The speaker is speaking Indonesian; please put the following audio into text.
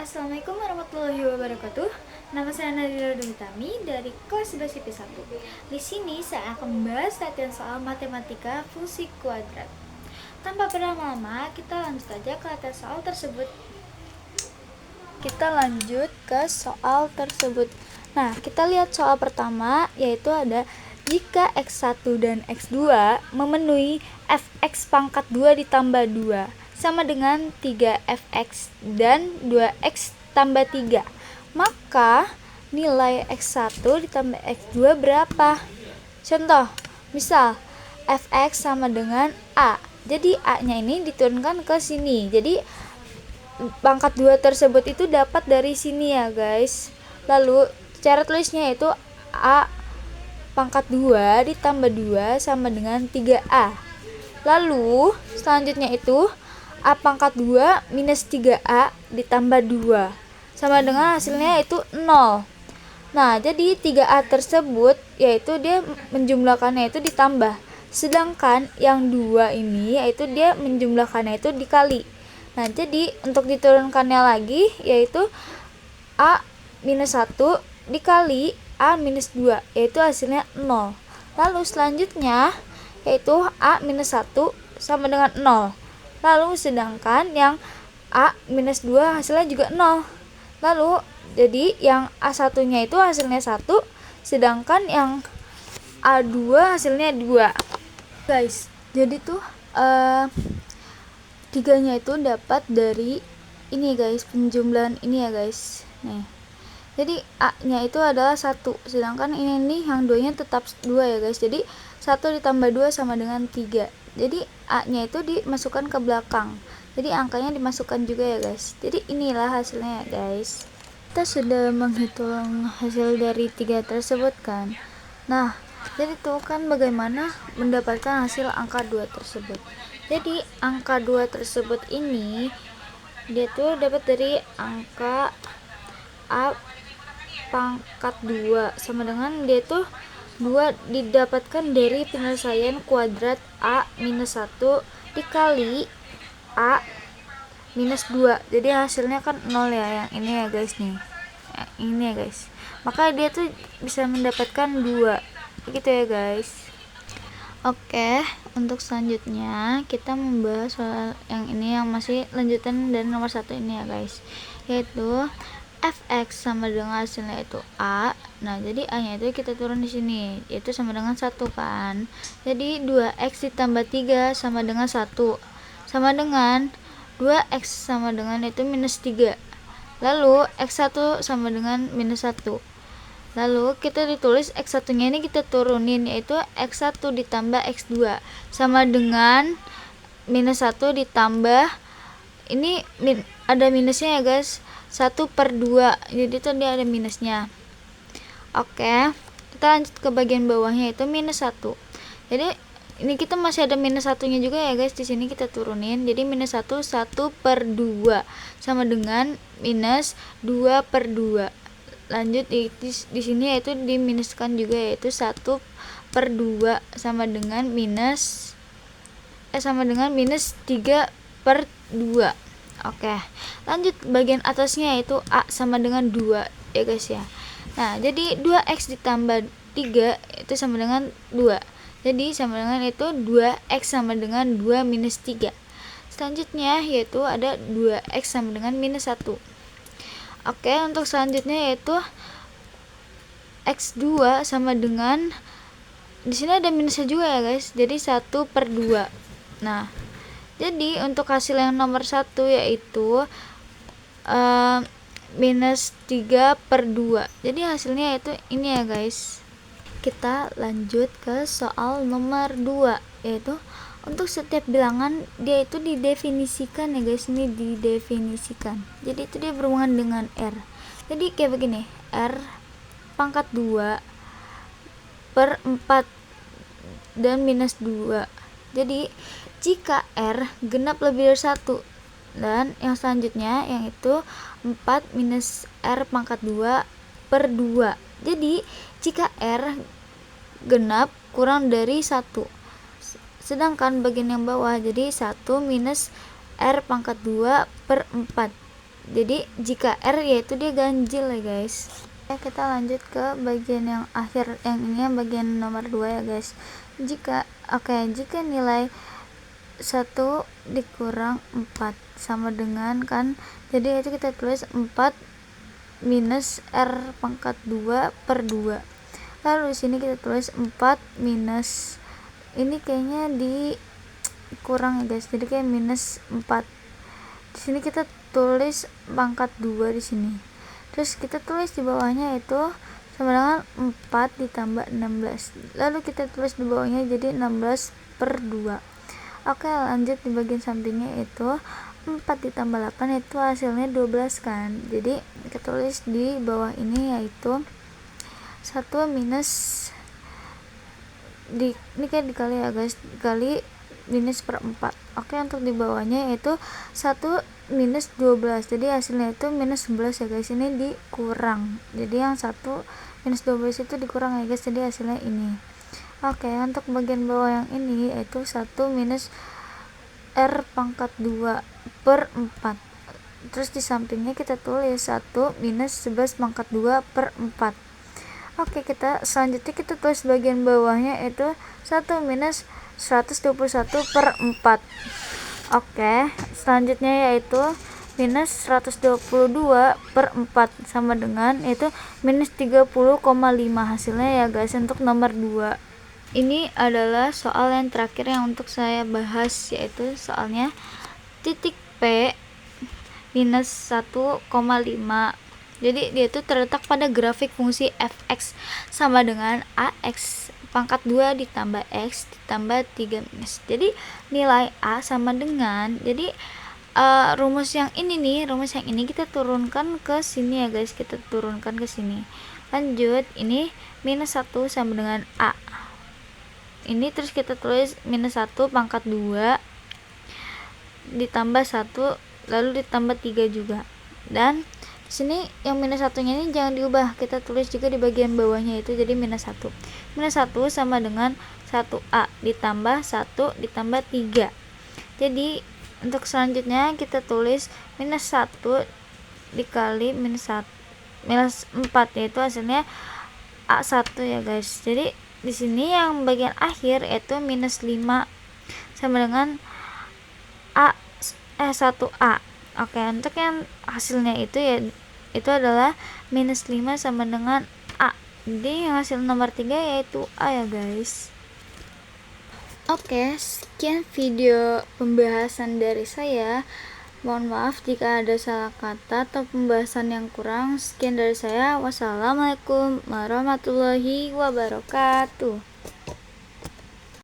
Assalamualaikum warahmatullahi wabarakatuh. Nama saya Nadira Dutami dari kelas 11 IP 1. Di sini saya akan membahas latihan soal matematika fungsi kuadrat. Tanpa berlama-lama, kita lanjut aja ke latihan soal tersebut. Nah, kita lihat soal pertama, yaitu ada jika X1 dan X2 memenuhi fx pangkat 2 ditambah 2 sama dengan 3fx dan 2x tambah 3, maka nilai X1 ditambah X2 berapa? Contoh, misal fx sama dengan A, jadi A nya ini diturunkan ke sini, jadi pangkat 2 tersebut itu dapat dari sini ya guys. Lalu cara tulisnya itu A pangkat 2 ditambah 2 sama dengan 3A. Lalu selanjutnya itu A pangkat 2 minus 3A ditambah 2 sama dengan hasilnya itu 0. Nah, jadi 3A tersebut yaitu dia menjumlahkannya itu ditambah, sedangkan yang 2 ini yaitu dia menjumlahkannya itu dikali. Nah, jadi untuk diturunkannya lagi yaitu A minus 1 dikali A minus 2, yaitu hasilnya 0. Lalu selanjutnya yaitu A minus 1 sama dengan 0. Lalu sedangkan yang A minus 2 hasilnya juga 0. Lalu jadi yang A1 nya itu hasilnya 1, sedangkan yang A2 hasilnya 2. Guys, jadi tuh tiganya itu dapat dari ini guys, penjumlahan ini ya guys. Nih, jadi A nya itu adalah 1, sedangkan ini yang 2 nya tetap 2 ya guys. Jadi 1 ditambah 2 sama dengan 3. Jadi A nya itu dimasukkan ke belakang, jadi angkanya dimasukkan juga ya guys. Jadi inilah hasilnya ya guys. Kita sudah menghitung hasil dari 3 tersebut kan. Nah, jadi tuh kan bagaimana mendapatkan hasil angka 2 tersebut. Jadi angka 2 tersebut ini dia tuh dapat dari angka A pangkat 2 sama dengan dia tuh 2 didapatkan dari penyelesaian kuadrat A minus 1 dikali A minus 2. Jadi hasilnya kan 0 ya, yang ini ya guys nih. Ini ya guys. Maka dia tuh bisa mendapatkan 2. Gitu ya guys. Oke, untuk selanjutnya kita membahas soal yang ini yang masih lanjutan dari nomor 1 ini ya guys. Yaitu fx sama dengan hasilnya itu A. Nah, jadi A nya itu kita turun di sini, yaitu sama dengan 1 kan. Jadi 2x ditambah 3 sama dengan 1, sama dengan 2x sama dengan itu minus 3. Lalu x1 sama dengan minus 1. Lalu kita ditulis x1 nya ini kita turunin, yaitu x1 ditambah x2 sama dengan minus 1 ditambah ini ada minusnya ya guys, 1/2, jadi itu dia ada minusnya. Oke, kita lanjut ke bagian bawahnya itu minus 1. Jadi ini kita masih ada minus 1 nya juga ya guys, di sini kita turunin, jadi minus 1 1/2 sama dengan minus 2/2. Lanjut di sini yaitu diminuskan juga, yaitu 1/2 sama dengan minus 3/2. Oke, lanjut bagian atasnya yaitu A sama dengan 2 ya guys ya. Nah, jadi 2x ditambah 3 itu sama dengan 2. Jadi sama dengan itu 2x sama dengan 2 minus 3. Selanjutnya yaitu ada 2x sama dengan minus 1. Oke, untuk selanjutnya yaitu x2 sama dengan, di sini ada minusnya juga ya guys, jadi 1/2. Nah, jadi untuk hasil yang nomor 1 yaitu minus 3/2. Jadi hasilnya itu ini ya guys. Kita lanjut ke soal nomor 2, yaitu untuk setiap bilangan dia itu didefinisikan ya guys, ini didefinisikan. Jadi itu dia berhubungan dengan R. Jadi kayak begini, R pangkat 2/4 dan minus 2. Jadi jika R genap lebih dari 1, dan yang selanjutnya yang itu 4 minus R pangkat 2/2. Jadi jika R genap kurang dari 1, sedangkan bagian yang bawah jadi 1 minus R pangkat 2/4. Jadi jika R yaitu dia ganjil ya guys. Kita lanjut ke bagian yang akhir, yang ini yang bagian nomor 2 ya guys. Jika nilai 1 dikurang 4 sama dengan, kan, jadi itu kita tulis 4 minus R pangkat 2 per 2. Lalu di sini kita tulis 4 minus, ini kayaknya dikurang ya guys, jadi kayak minus 4. Di sini kita tulis pangkat 2 di sini. Terus kita tulis di bawahnya itu sama dengan 4 ditambah 16. Lalu kita tulis di bawahnya jadi 16 per 2. Oke, lanjut di bagian sampingnya itu 4 ditambah 8 itu hasilnya 12 kan. Jadi kita tulis di bawah ini yaitu 1 minus ini kayak dikali ya guys, dikali minus per 4. Oke, untuk di bawahnya itu 1 minus 12, jadi hasilnya itu minus 11 ya guys, ini dikurang, jadi yang 1 minus 12 itu dikurang ya guys, jadi hasilnya ini. Oke, untuk bagian bawah yang ini yaitu 1 minus R pangkat 2 per 4. Terus di sampingnya kita tulis 1 minus 11 pangkat 2 per 4. Oke, selanjutnya kita tulis bagian bawahnya itu 1 minus 121 per 4. Oke, selanjutnya yaitu minus 122 per 4 sama dengan itu minus 30,5 hasilnya ya guys untuk nomor 2. Ini adalah soal yang terakhir yang untuk saya bahas, yaitu soalnya titik P minus 1,5. Jadi dia itu terletak pada grafik fungsi fx sama dengan ax pangkat 2 ditambah x ditambah 3 minus. Jadi nilai a sama dengan, jadi rumus yang ini kita turunkan ke sini ya guys, kita turunkan ke sini. Lanjut, ini minus 1 sama dengan a. Ini terus kita tulis minus 1 pangkat 2 ditambah 1 lalu ditambah 3 juga. Dan di sini yang minus satunya ini jangan diubah, kita tulis juga di bagian bawahnya itu jadi minus 1. Minus 1 sama dengan 1a ditambah 1 ditambah 3. Jadi untuk selanjutnya kita tulis minus 1 dikali minus 4, yaitu hasilnya A1 ya guys. Jadi di sini yang bagian akhir yaitu minus 5 sama dengan 1a. Oke, untuk yang hasilnya itu ya itu adalah minus 5 sama dengan a. Jadi yang hasil nomor 3 yaitu a ya guys. Oke, sekian video pembahasan dari saya. Mohon maaf jika ada salah kata atau pembahasan yang kurang. Sekian dari saya. Wassalamualaikum warahmatullahi wabarakatuh.